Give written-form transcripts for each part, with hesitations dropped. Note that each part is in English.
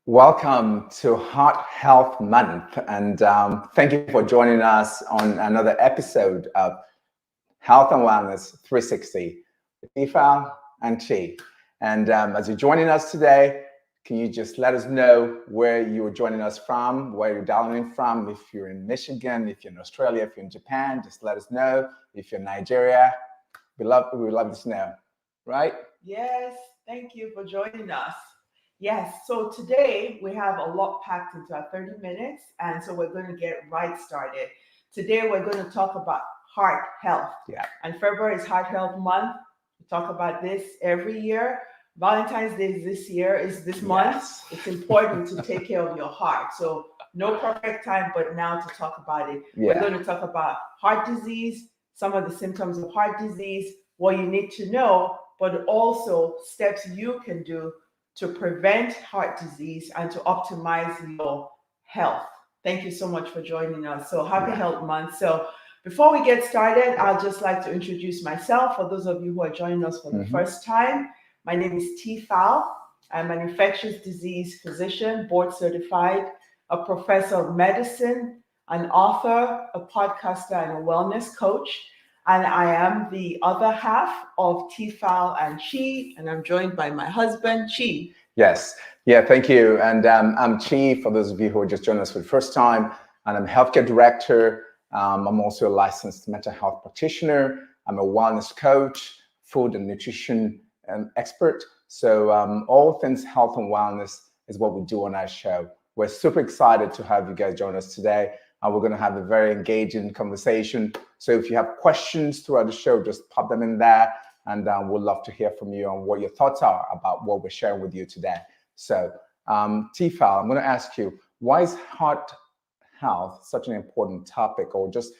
Welcome to Heart Health Month, and thank you for joining us on another episode of Health and Wellness 360 with TFal and Chi. And as you're joining us today, can you just let us know where you're joining us from, where you're dialing in from? If you're in Michigan, if you're in Australia, if you're in Japan, just let us know. If you're in Nigeria, we would love to know, right? Yes, thank you for joining us. Yes, so today we have a lot packed into our 30 minutes, and so we're going to get right started. Today we're going to talk about heart health. Yeah. And February is Heart Health Month. We talk about this every year. Valentine's Day is this month. Yes. It's important to take care of your heart. So no perfect time, but now to talk about it. Yeah. We're going to talk about heart disease, some of the symptoms of heart disease, what you need to know, but also steps you can do to prevent heart disease and to optimize your health. Thank you so much for joining us. So happy Health Month. So before we get started, I'd just like to introduce myself for those of you who are joining us for the first time. My name is TFal. I'm an infectious disease physician, board certified, a professor of medicine, an author, a podcaster, and a wellness coach. And I am the other half of TFal and Chi, and I'm joined by my husband, Chi. Yes. Yeah, thank you. And I'm Chi, for those of you who are just joining us for the first time, and I'm a healthcare director. I'm also a licensed mental health practitioner. I'm a wellness coach, food and nutrition expert. So all things health and wellness is what we do on our show. We're super excited to have you guys join us today. And we're going to have a very engaging conversation. So if you have questions throughout the show, just pop them in there. And we'd love to hear from you on what your thoughts are about what we're sharing with you today. So TFal, I'm going to ask you, why is heart health such an important topic, or just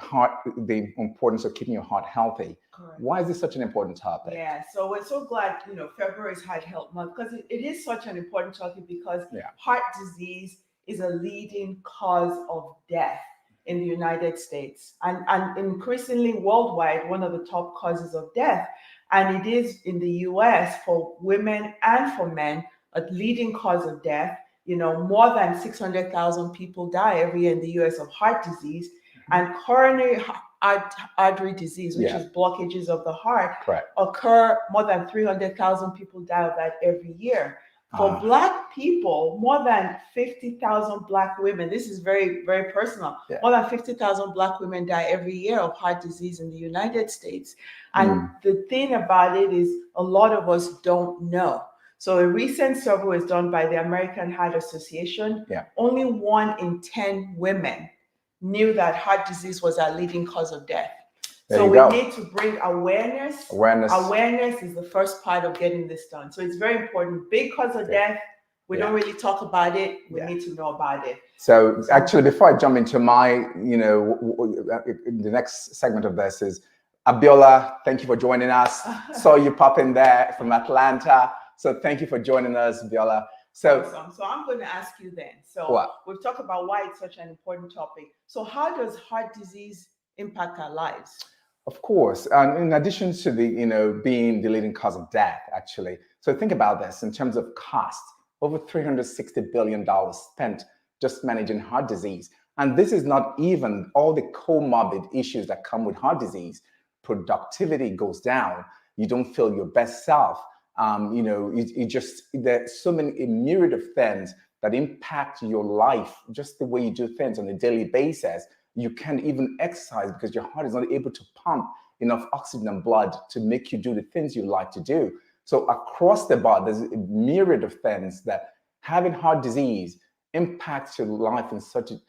the importance of keeping your heart healthy? Correct. Why is this such an important topic? Yeah, so we're so glad, February is Heart Health Month, because it is such an important topic, because heart disease is a leading cause of death in the United States, and increasingly worldwide, one of the top causes of death. And it is in the US for women and for men, a leading cause of death. More than 600,000 people die every year in the US of heart disease, and coronary artery disease, which is blockages of the heart, occur. More than 300,000 people die of that every year. For Black people, more than 50,000 Black women, this is very, very personal, more than 50,000 Black women die every year of heart disease in the United States. And the thing about it is, a lot of us don't know. So a recent survey was done by the American Heart Association. Only 1 in 10 women knew that heart disease was our leading cause of death. So we need to bring awareness. Awareness is the first part of getting this done. So it's very important. Big cause of death. We don't really talk about it. We need to know about it. So actually, before I jump into my, the next segment of this is, Abiola, thank you for joining us. Saw you pop in there from Atlanta. So thank you for joining us, Abiola. Awesome. So I'm going to ask you then. So we've talked about why it's such an important topic. So how does heart disease impact our lives? Of course, and in addition to the being the leading cause of death, actually. So think about this in terms of cost: over $360 billion spent just managing heart disease, and this is not even all the comorbid issues that come with heart disease. Productivity goes down. You don't feel your best self. There's so many, a myriad of things that impact your life, just the way you do things on a daily basis. You can't even exercise because your heart is not able to pump enough oxygen and blood to make you do the things you like to do. So across the board, there's a myriad of things that having heart disease impacts your life in such a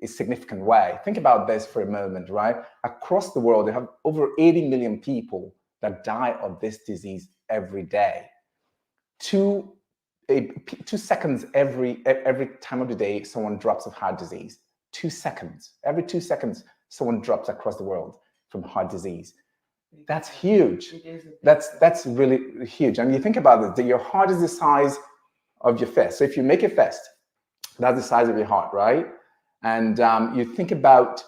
significant way. Think about this for a moment, right? Across the world, they have over 80 million people that die of this disease every day. 2 seconds every time of the day, someone drops of heart disease. 2 seconds. Every 2 seconds, someone drops across the world from heart disease. That's huge. That's really huge. And you think about it, that your heart is the size of your fist. So if you make a fist, that's the size of your heart, right? And you think about,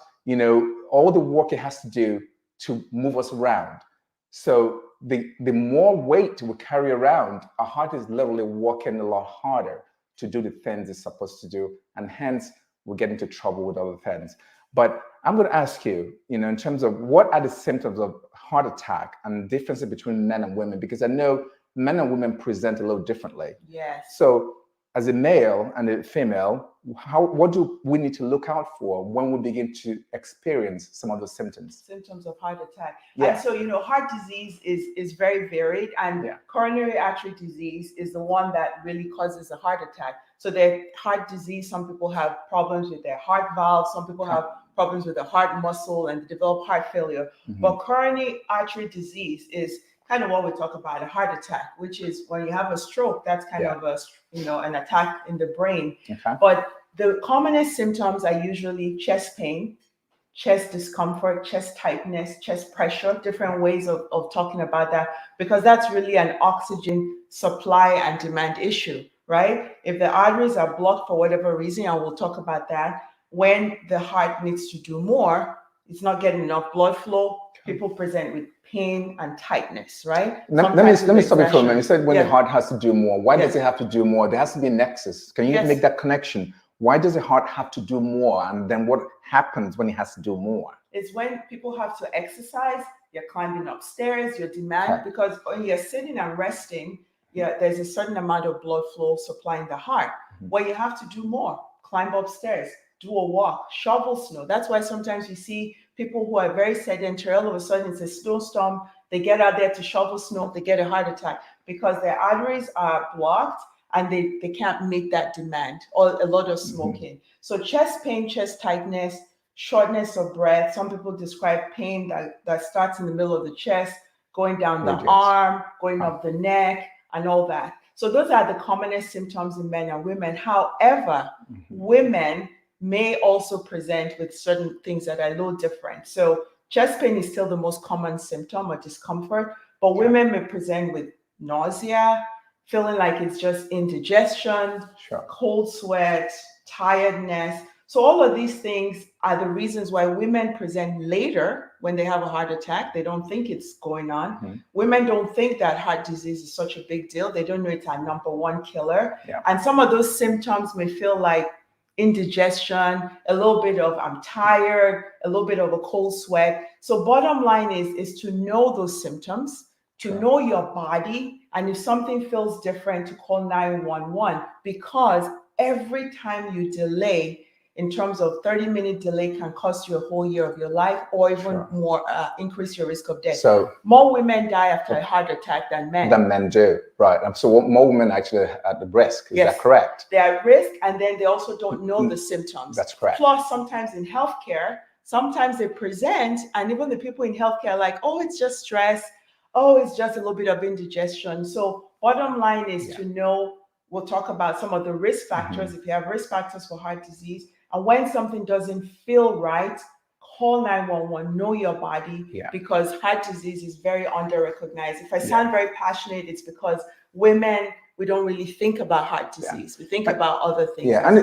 all the work it has to do to move us around. So the more weight we carry around, our heart is literally working a lot harder to do the things it's supposed to do, and hence we get into trouble with other things. But I'm going to ask you, in terms of what are the symptoms of heart attack and differences between men and women, because I know men and women present a little differently. Yes. So as a male and a female, what do we need to look out for when we begin to experience some of those symptoms? Symptoms of heart attack. Yeah. And so, heart disease is very varied, and coronary artery disease is the one that really causes a heart attack. So the heart disease, some people have problems with their heart valve, some people have problems with the heart muscle and develop heart failure. But coronary artery disease is kind of what we talk about, a heart attack, which is when you have a stroke, that's kind of an attack in the brain. But the commonest symptoms are usually chest pain, chest discomfort, chest tightness, chest pressure, different ways of talking about that, because that's really an oxygen supply and demand issue, right? If the arteries are blocked for whatever reason, and we'll talk about that, when the heart needs to do more, it's not getting enough blood flow, people present with pain and tightness, right? Let me stop you for a minute. You said when the heart has to do more. Why does it have to do more? There has to be a nexus. Can you make that connection? Why does the heart have to do more? And then what happens when it has to do more? It's when people have to exercise, you're climbing upstairs, your demand, because when you're sitting and resting, there's a certain amount of blood flow supplying the heart. Well, you have to do more, climb upstairs, do a walk, shovel snow. That's why sometimes you see people who are very sedentary, all of a sudden it's a snowstorm, they get out there to shovel snow, they get a heart attack because their arteries are blocked and they can't meet that demand, or a lot of smoking. So chest pain, chest tightness, shortness of breath. Some people describe pain that starts in the middle of the chest, going down the arm, going up the neck, and all that. So those are the commonest symptoms in men and women. However, women may also present with certain things that are a little different. So chest pain is still the most common symptom or discomfort, but women may present with nausea, feeling like it's just indigestion, cold sweat, tiredness. So all of these things are the reasons why women present later when they have a heart attack. They don't think it's going on. Women don't think that heart disease is such a big deal. They don't know it's our number one killer. And some of those symptoms may feel like indigestion, a little bit of I'm tired, a little bit of a cold sweat. So bottom line is to know those symptoms, to know your body, and if something feels different, to call 911, because every time you delay, in terms of 30-minute delay, can cost you a whole year of your life, or even more, increase your risk of death. So more women die after a heart attack than men. Than men do, right? So more women actually are at the risk. Is that correct? They're at risk, and then they also don't know the symptoms. That's correct. Plus, sometimes in healthcare, sometimes they present, and even the people in healthcare are like, oh, it's just stress. Oh, it's just a little bit of indigestion. So bottom line is to know, we'll talk about some of the risk factors, if you have risk factors for heart disease. And when something doesn't feel right, call 911, know your body, because heart disease is very under-recognized. If I sound very passionate, it's because women, we don't really think about heart disease. We think about other things. And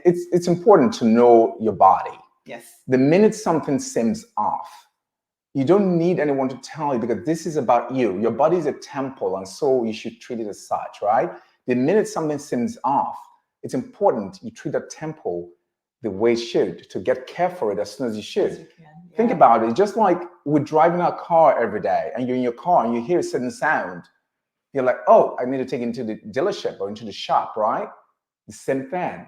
it's important to know your body. Yes. The minute something seems off, you don't need anyone to tell you, because this is about you. Your body is a temple, and so you should treat it as such, right? The minute something seems off, it's important you treat that temple the way it should, to get care for it as soon as you should. Yes, you can. Think about it. Just like we're driving our car every day, and you're in your car and you hear a certain sound. You're like, oh, I need to take it into the dealership or into the shop, right? The same thing.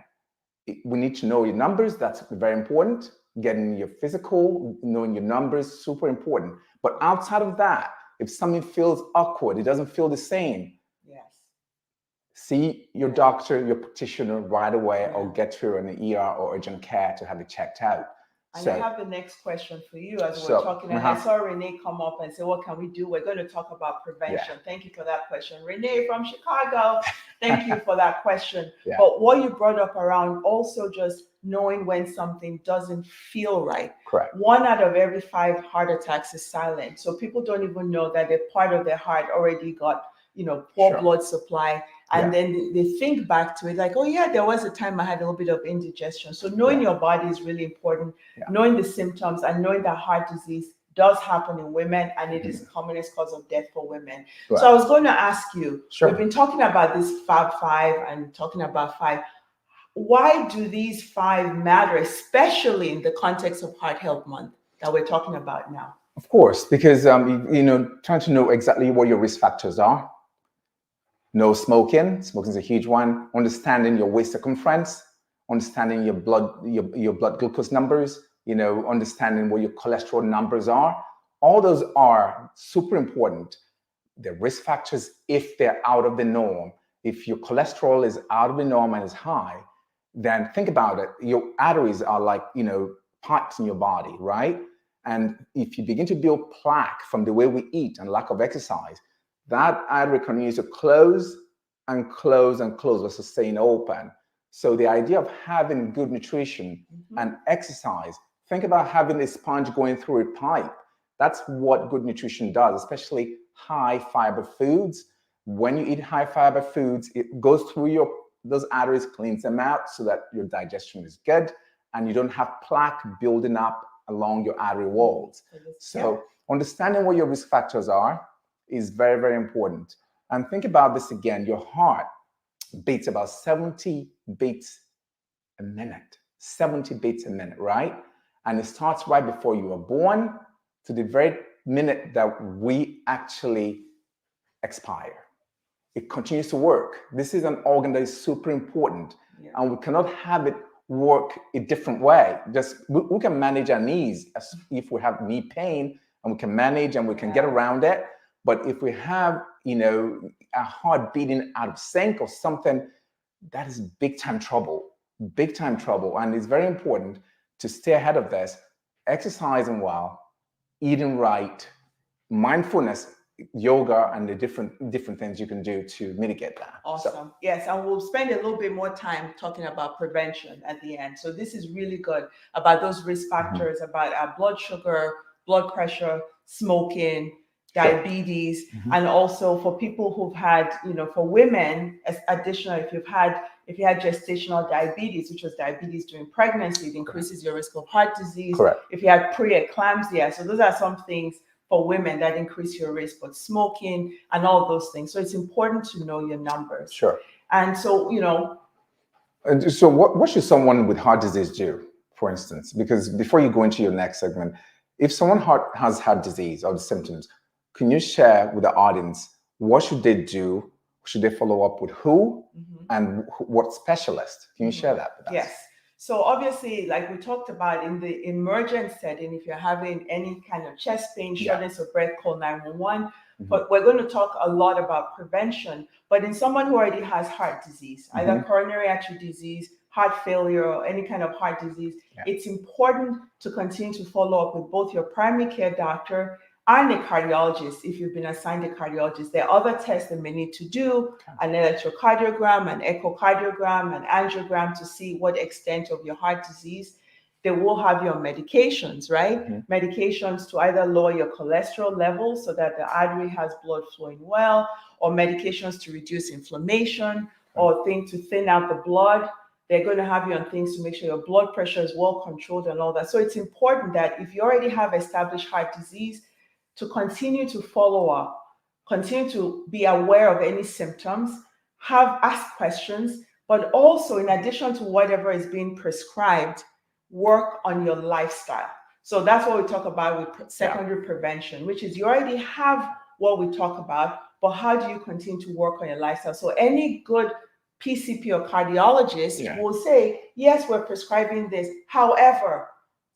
We need to know your numbers. That's very important. Getting your physical, knowing your numbers, super important. But outside of that, if something feels awkward, it doesn't feel the same, see your doctor, your practitioner right away, or get to an ER or urgent care to have it checked out. And I have the next question for you as we're talking. And I saw Renee come up and say, what can we do? We're going to talk about prevention. Thank you for that question. Renee from Chicago, thank you for that question. But what you brought up around also just knowing when something doesn't feel right. Correct. 1 out of every 5 heart attacks is silent. So people don't even know that a part of their heart already got, poor blood supply. And then they think back to it like, oh yeah, there was a time I had a little bit of indigestion. So knowing your body is really important, knowing the symptoms and knowing that heart disease does happen in women, and it is the commonest cause of death for women. Right. So I was going to ask you, Sure. we've been talking about this Fab Five and talking about five. Why do these five matter, especially in the context of Heart Health Month that we're talking about now? Of course, because trying to know exactly what your risk factors are. No smoking. Smoking is a huge one. Understanding your waist circumference, understanding your blood glucose numbers, understanding what your cholesterol numbers are. All those are super important. The risk factors, if they're out of the norm, if your cholesterol is out of the norm and is high, then think about it. Your arteries are like, pipes in your body, right? And if you begin to build plaque from the way we eat and lack of exercise, that artery continues to close and close and close versus staying open. So the idea of having good nutrition and exercise, think about having a sponge going through a pipe. That's what good nutrition does, especially high fiber foods. When you eat high fiber foods, it goes through those arteries, cleans them out so that your digestion is good and you don't have plaque building up along your artery walls. So understanding what your risk factors are is very, very important. And think about this again. Your heart beats about 70 beats a minute. 70 beats a minute, right? And it starts right before you are born to the very minute that we actually expire. It continues to work. This is an organ that is super important, and we cannot have it work a different way. We can manage our knees as if we have knee pain, and we can manage and we can get around it. But if we have, a heart beating out of sync or something, that is big time trouble. And it's very important to stay ahead of this, exercising well, eating right, mindfulness, yoga, and the different things you can do to mitigate that. Awesome. Yes, and we'll spend a little bit more time talking about prevention at the end. So this is really good about those risk factors, about our blood sugar, blood pressure, smoking, diabetes, and also for people who've had, for women, additionally, if you had gestational diabetes, which was diabetes during pregnancy, it increases your risk of heart disease. Correct. If you had preeclampsia, so those are some things for women that increase your risk, but smoking and all those things. So it's important to know your numbers. Sure. And so, So what should someone with heart disease do, for instance? Because before you go into your next segment, if someone has heart disease or the symptoms, can you share with the audience, what should they do? Should they follow up with who and what specialist? Can you share that with us? Yes. So obviously, like we talked about in the emergent setting, if you're having any kind of chest pain, shortness of breath, call 911. But we're going to talk a lot about prevention. But in someone who already has heart disease, either coronary artery disease, heart failure, or any kind of heart disease, it's important to continue to follow up with both your primary care doctor and a cardiologist if you've been assigned a cardiologist. There are other tests they may need to do, an electrocardiogram, an echocardiogram, an angiogram to see what extent of your heart disease. They will have you on medications, right? Medications to either lower your cholesterol levels so that the artery has blood flowing well, or medications to reduce inflammation, or things to thin out the blood. They're going to have you on things to make sure your blood pressure is well controlled and all that. So it's important that if you already have established heart disease, to continue to follow up, continue to be aware of any symptoms, ask questions, but also in addition to whatever is being prescribed, work on your lifestyle. So that's what we talk about with secondary prevention, which is you already have what we talk about, but how do you continue to work on your lifestyle? So any good PCP or cardiologist will say, yes, we're prescribing this. However,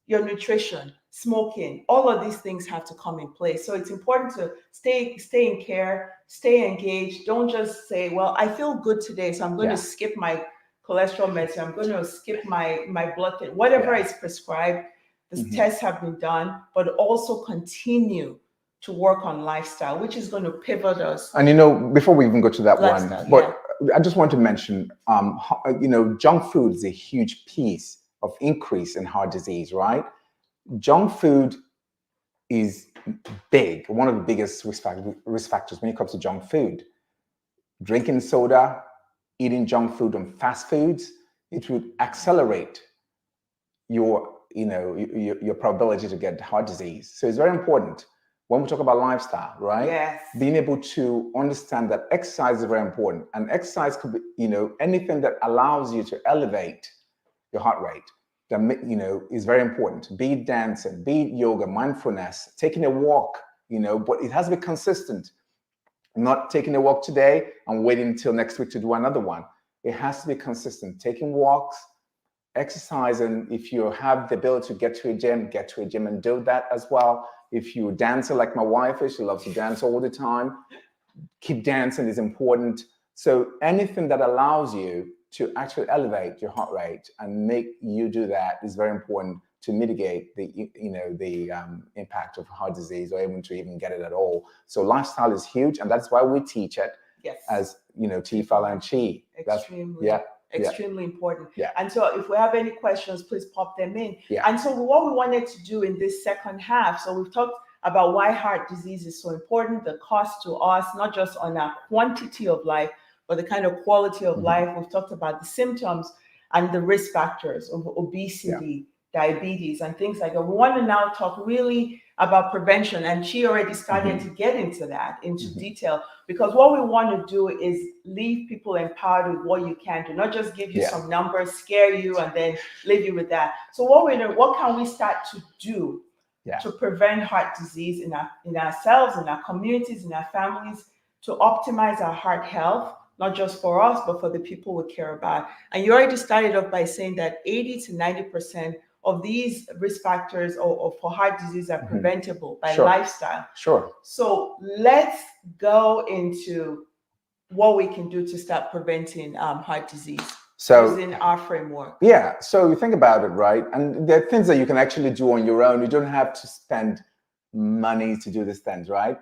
your nutrition, smoking, all of these things have to come in place. So it's important to stay in care, stay engaged. Don't just say, well, I feel good today, so I'm going to skip my cholesterol medicine. I'm going to skip my blood test. Whatever is prescribed, the tests have been done, but also continue to work on lifestyle, which is going to pivot us. And before we even go to that one, but I just want to mention, junk food is a huge piece of increase in heart disease, right? Junk food is big, one of the biggest risk factors when it comes to junk food. Drinking soda, eating junk food and fast foods, it would accelerate your your probability to get heart disease. So it's very important when we talk about lifestyle, right? Yes. Being able to understand that exercise is very important, and exercise could be, anything that allows you to elevate your heart rate, that, is very important. Be it dancing, be it yoga, mindfulness, taking a walk, but it has to be consistent. Not taking a walk today and waiting until next week to do another one. It has to be consistent. Taking walks, exercising. If you have the ability to get to a gym, get to a gym and do that as well. If you dancer like my wife is, she loves to dance all the time. Keep dancing is important. So anything that allows you to actually elevate your heart rate and make you do that is very important to mitigate the impact of heart disease, or even get it at all. So lifestyle is huge, and that's why we teach it. Yes. As TFal and Chi. Extremely important. Yeah. And so if we have any questions, please pop them in. Yeah. And so what we wanted to do in this second half, so we've talked about why heart disease is so important, the cost to us, not just on our quantity of life, but the kind of quality of life. We've talked about the symptoms and the risk factors of obesity, diabetes, and things like that. We want to now talk really about prevention, and she already started to get into that, into detail, because what we want to do is leave people empowered with what you can do, not just give you some numbers, scare you, and then leave you with that. So what can we start to do to prevent heart disease in ourselves, in our communities, in our families, to optimize our heart health, not just for us, but for the people we care about? And you already started off by saying that 80 to 90% of these risk factors or for heart disease are preventable by lifestyle. Sure. So let's go into what we can do to start preventing heart disease using our framework. Yeah. So you think about it, right? And there are things that you can actually do on your own. You don't have to spend money to do these things, right?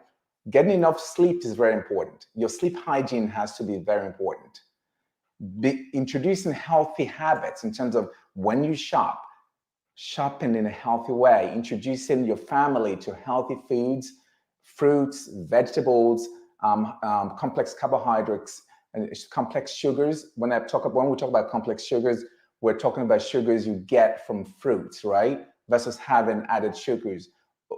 Getting enough sleep is very important. Your sleep hygiene has to be very important. Introducing healthy habits in terms of when you shopping in a healthy way, introducing your family to healthy foods, fruits, vegetables, complex carbohydrates, and complex sugars. When we talk about complex sugars, we're talking about sugars you get from fruits, right? Versus having added sugars.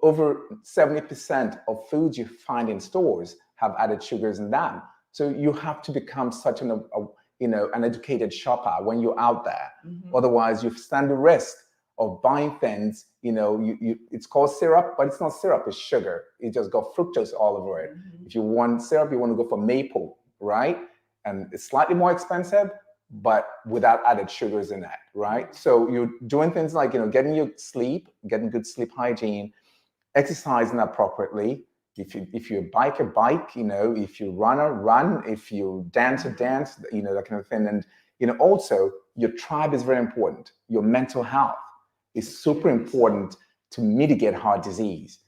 Over 70% of foods you find in stores have added sugars in them. So you have to become such an educated shopper when you're out there. Otherwise, you stand the risk of buying things, it's called syrup, but it's not syrup, it's sugar. It just got fructose all over it. If you want syrup, you want to go for maple, right? And it's slightly more expensive, but without added sugars in it, right? So you're doing things like, getting your sleep, getting good sleep hygiene, exercising appropriately. If you bike, if you run, if you dance, that kind of thing. And, also your tribe is very important. Your mental health is super important to mitigate heart disease.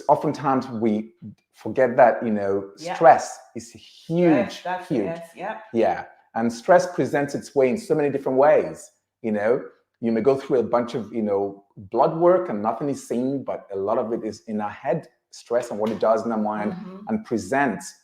Oftentimes we forget that, stress is huge. And stress presents its way in so many different ways. You may go through a bunch of, blood work and nothing is seen, but a lot of it is in our head, stress and what it does in our mind, and presents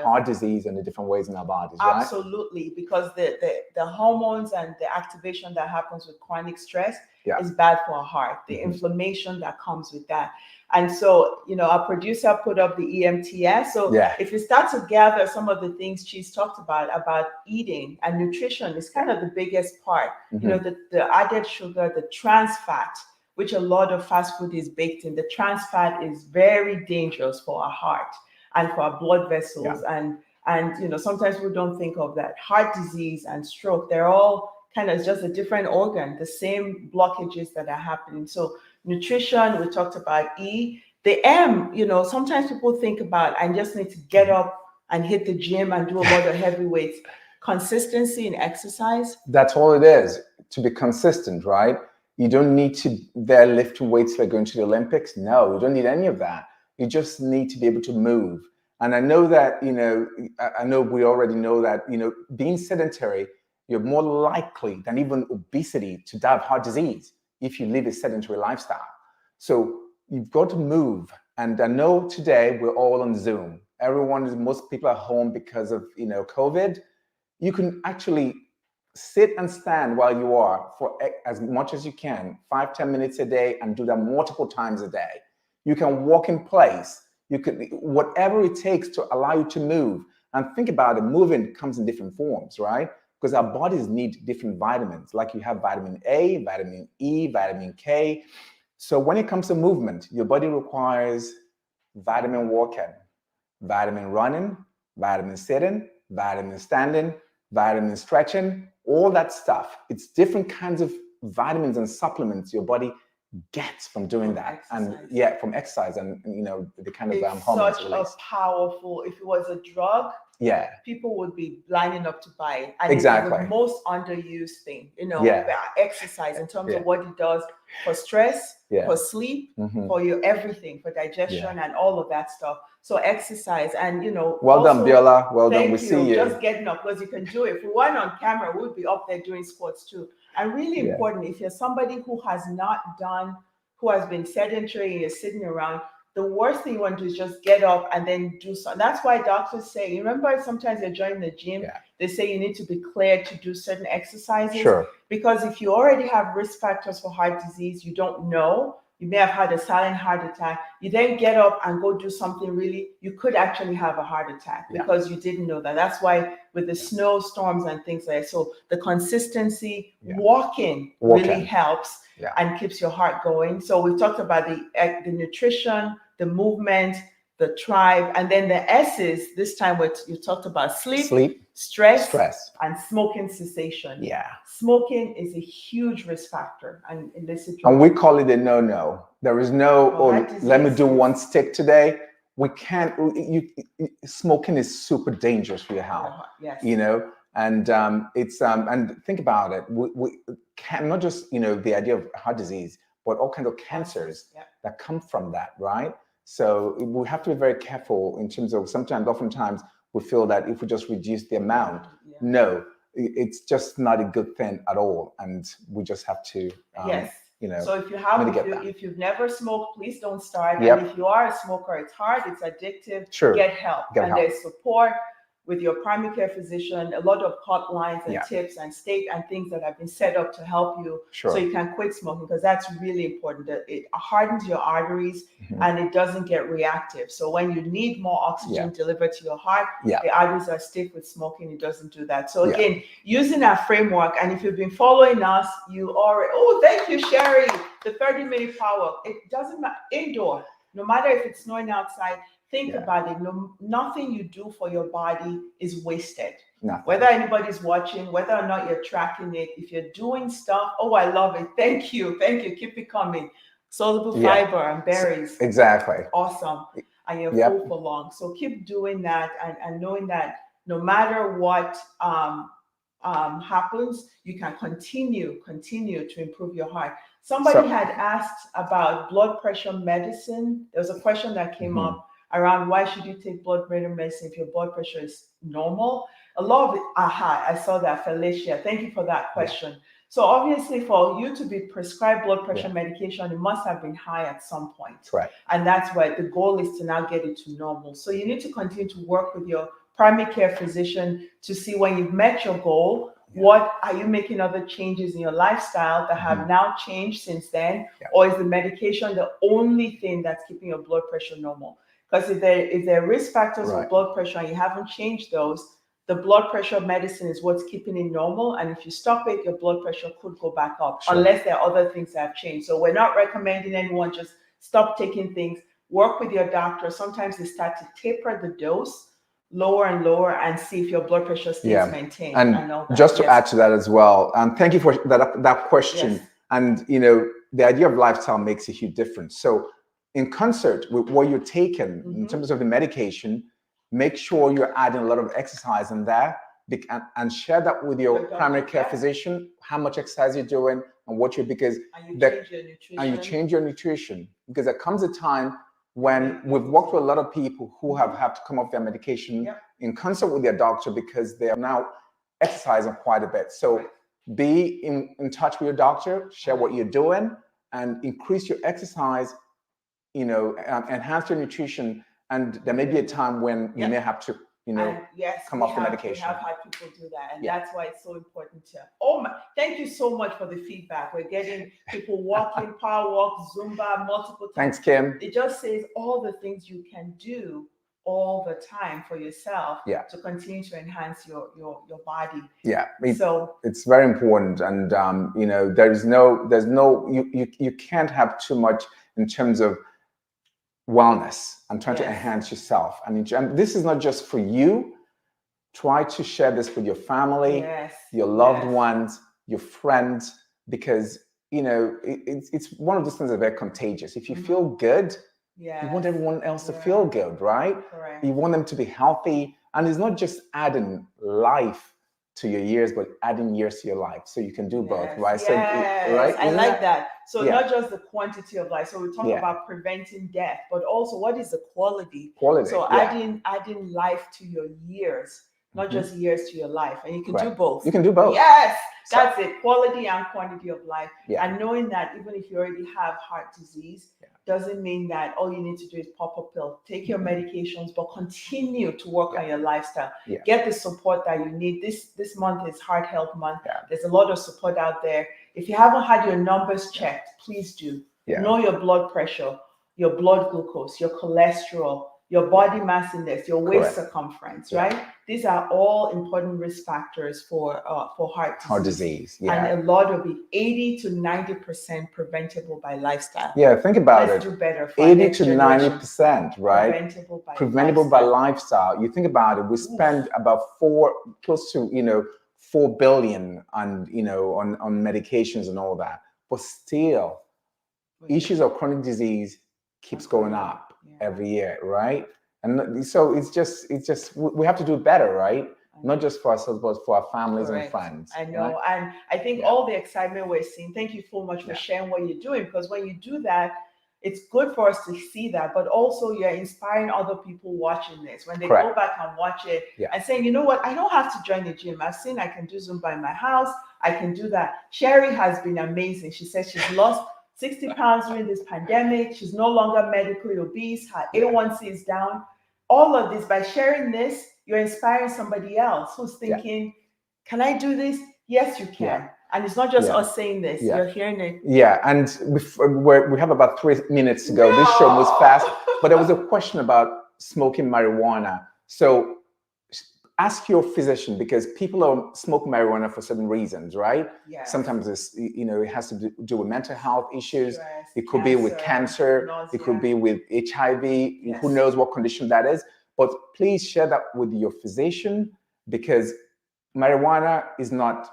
heart disease in the different ways in our bodies, right? Absolutely, because the hormones and the activation that happens with chronic stress is bad for our heart, the inflammation that comes with that. And so, our producer put up the EMTS. So if you start to gather some of the things she's talked about eating and nutrition is kind of the biggest part. The added sugar, the trans fat, which a lot of fast food is baked in. The trans fat is very dangerous for our heart and for our blood vessels. And sometimes we don't think of that. Heart disease and stroke, they're all kind of just a different organ, the same blockages that are happening. So nutrition, we talked about E. The M, sometimes people think about, I just need to get up and hit the gym and do a lot of heavy weights. Consistency in exercise. That's all it is, to be consistent, right? You don't need to lift weights like going to the Olympics. No, you don't need any of that. You just need to be able to move. And I know that, I know we already know that, being sedentary, you're more likely than even obesity to die of heart disease if you live a sedentary lifestyle. So you've got to move. And I know today we're all on Zoom. Most people are home because of, COVID. You can actually sit and stand while you are for as much as you can, 5-10 minutes a day, and do that multiple times a day. You can walk in place. You could, whatever it takes to allow you to move. And think about it, moving comes in different forms, right? Because our bodies need different vitamins. Like you have vitamin A, vitamin E, vitamin K. So when it comes to movement, your body requires vitamin walking, vitamin running, vitamin sitting, vitamin standing, vitamin stretching, all that stuff. It's different kinds of vitamins and supplements your body gets from doing that. Exercise. And from exercise and the kind of hormones such released. a powerful, if it was a drug, people would be lining up to buy it. And exactly. It's the most underused thing, exercise in terms of what it does for stress, for sleep, for your everything, for digestion and all of that stuff. So exercise and, Well done, Biola. Well done. We see you. Just getting up, because you can do it. If we weren't on camera, we'd be up there doing squats too. And really important, if you're somebody who has been sedentary and you're sitting around, the worst thing you want to do is just get up and then do something. That's why doctors say, remember, sometimes you're joining the gym, they say you need to be cleared to do certain exercises. Sure. Because if you already have risk factors for heart disease, you don't know, you may have had a silent heart attack, you then get up and go do something you could actually have a heart attack because you didn't know that. That's why with the snowstorms and things like that, so the consistency, walking really helps and keeps your heart going. So we've talked about the nutrition, the movement, the tribe, and then the S's. This time you talked about sleep, stress, and smoking cessation. Yeah. Smoking is a huge risk factor and illicit drugs. And we call it a no-no. There is no, let me do one stick today. We can't, smoking is super dangerous for your health. Yes. And it's, and think about it. We can not just, the idea of heart disease, but all kinds of cancers that come from that, right? So we have to be very careful in terms of oftentimes we feel that if we just reduce the amount, no, it's just not a good thing at all. And we just have to, so if you've never smoked, please don't start. And if you are a smoker, it's hard, it's addictive. Sure. Get help. There's support with your primary care physician, a lot of hotlines and tips and things that have been set up to help you so you can quit smoking, because that's really important. It hardens your arteries and it doesn't get reactive. So when you need more oxygen delivered to your heart, the arteries are stiff. With smoking, it doesn't do that. So again, using that framework, and if you've been following us, you already, thank you, Sherry, the 30-minute power. It doesn't matter, indoor, no matter if it's snowing outside. Think about it. Nothing you do for your body is wasted. Nothing. Whether anybody's watching, whether or not you're tracking it, if you're doing stuff, I love it. Thank you. Keep it coming. Soluble fiber and berries. Exactly. Awesome. And you're full for long. So keep doing that and knowing that no matter what happens, you can continue to improve your heart. Somebody had asked about blood pressure medicine. There was a question that came up around why should you take blood pressure medicine if your blood pressure is normal. A lot of it, I saw that, Felicia. Thank you for that question. So obviously for you to be prescribed blood pressure medication, it must have been high at some point. Right. And that's why the goal is to now get it to normal. So you need to continue to work with your primary care physician to see when you've met your goal, what are you making other changes in your lifestyle that have now changed since then? Or is the medication the only thing that's keeping your blood pressure normal? Because if there are risk factors of blood pressure and you haven't changed those, the blood pressure medicine is what's keeping it normal. And if you stop it, your blood pressure could go back up unless there are other things that have changed. So we're not recommending anyone just stop taking things. Work with your doctor. Sometimes they start to taper the dose lower and lower and see if your blood pressure stays maintained. And just to add to that as well, thank you for that question. Yes. And the idea of lifestyle makes a huge difference. So in concert with what you're taking in terms of the medication, make sure you're adding a lot of exercise in there and share that with your primary care physician, how much exercise you're doing and what you're, because you change your nutrition, because there comes a time when we've worked with a lot of people who have had to come off their medication in concert with their doctor because they are now exercising quite a bit. So be in touch with your doctor, share what you're doing, and increase your exercise, enhance your nutrition. And there may be a time when you may have to And yes, come off the medication. We have had people do that, and Yeah. that's why it's so important to. Thank you so much for the feedback. We're getting people walking, power walk, Zumba, multiple times. Thanks, Kim. It just says all the things you can do all the time for yourself to continue to enhance your body. Yeah. So it's very important, and you can't have too much in terms of wellness and trying to enhance yourself. And this is not just for you. Try to share this with your family, your loved ones, your friends, because it's one of those things that are very contagious. If you feel good, you want everyone else to feel good, right? Correct. You want them to be healthy, and it's not just adding life to your years, but adding years to your life, so you can do both, right? Yes, so, right? I like that. So not just the quantity of life. So we talk about preventing death, but also what is the quality? So adding life to your years, not just years to your life, and you can do both. You can do both. Yes, that's it. Quality and quantity of life, and knowing that even if you already have heart disease, doesn't mean that all you need to do is pop a pill. Take your medications, but continue to work on your lifestyle. Get the support that you need. This month is Heart Health Month. There's a lot of support out there. If you haven't had your numbers checked, please do. Know your blood pressure, your blood glucose, your cholesterol, your body mass index, your waist circumference, right? These are all important risk factors for heart disease. And a lot of it, 80 to 90% preventable by lifestyle. Yeah, think about Let's do better. 80 to 90%, right? Preventable by lifestyle. You think about it, we spend about close to 4 billion on on medications and all that, but still issues of chronic disease keeps going up every year, right? And so it's just we have to do better, right? Not just for ourselves, but for our families and friends. I know, and I think all the excitement we're seeing. Thank you so much for sharing what you're doing, because when you do that, it's good for us to see that, but also you're inspiring other people watching this when they go back and watch it and saying, you know what, I don't have to join the gym. I've seen I can do Zumba in my house. I can do that. Sherry has been amazing. She says she's lost 60 pounds during this pandemic. She's no longer medically obese. Her A1C is down. All of this, by sharing this, you're inspiring somebody else who's thinking, can I do this? Yes, you can. And it's not just us saying this. You're hearing it. Yeah, and we have about 3 minutes to go. This show was fast, but there was a question about smoking marijuana. So ask your physician, because people smoke marijuana for certain reasons, right? Yes. Sometimes it's, it has to do with mental health issues. It could be with cancer. Nausea. It could be with HIV. Yes. Who knows what condition that is? But please share that with your physician, because marijuana is not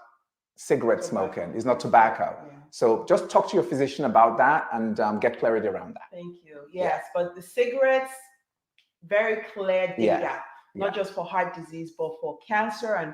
cigarette smoking. It's not tobacco. Yeah. So just talk to your physician about that and get clarity around that. Thank you. Yes, but the cigarettes, very clear data. Not just for heart disease, but for cancer and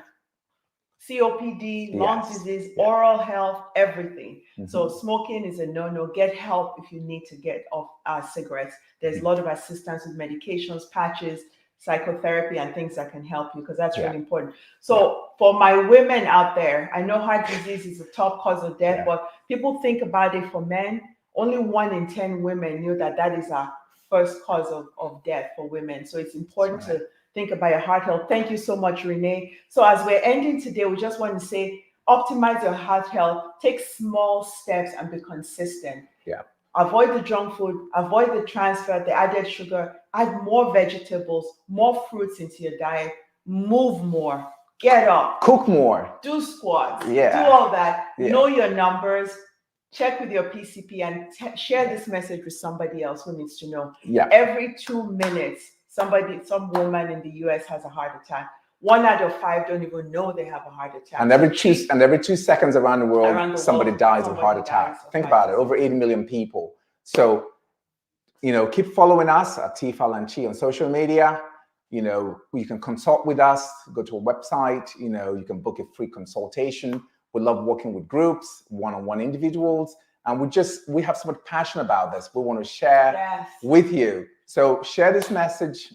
COPD, lung disease, oral health, everything. So smoking is a no-no. Get help if you need to get off cigarettes. There's a lot of assistance with medications, patches, psychotherapy, and things that can help you, because that's really important. So for my women out there, I know heart disease is a top cause of death, but people think about it for men. Only 1 in 10 women knew that is our first cause of death for women. So it's important to think about your heart health. Thank you so much, Renee. So as we're ending today, we just want to say, optimize your heart health, take small steps and be consistent. Yeah. Avoid the junk food, avoid the trans fat, the added sugar, add more vegetables, more fruits into your diet, move more, get up. Cook more. Do squats, do all that, know your numbers, check with your PCP, and share this message with somebody else who needs to know. Every 2 minutes, some woman in the US has a heart attack. 1 out of 5 don't even know they have a heart attack. And every 2 seconds around the world, somebody dies of heart attack. Think about it, over 80 million people. So, keep following us at TFal and Chi on social media. You can consult with us, go to a website, you can book a free consultation. We love working with groups, one-on-one individuals. And we have so much passion about this. We want to share with you. So share this message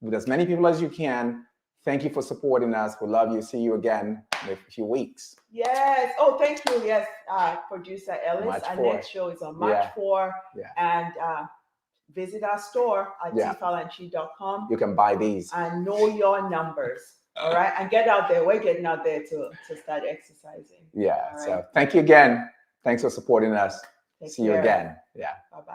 with as many people as you can. Thank you for supporting us. We love you. See you again in a few weeks. Yes. Oh, thank you. Yes, producer Ellis. Our next show is on March 4. And visit our store at Yeah. tfalandchi.com. You can buy these. And know your numbers. All right. And get out there. We're getting out there to start exercising. Yeah. All right? So thank you again. Thanks for supporting us. Take See you care. again. Yeah. Bye-bye.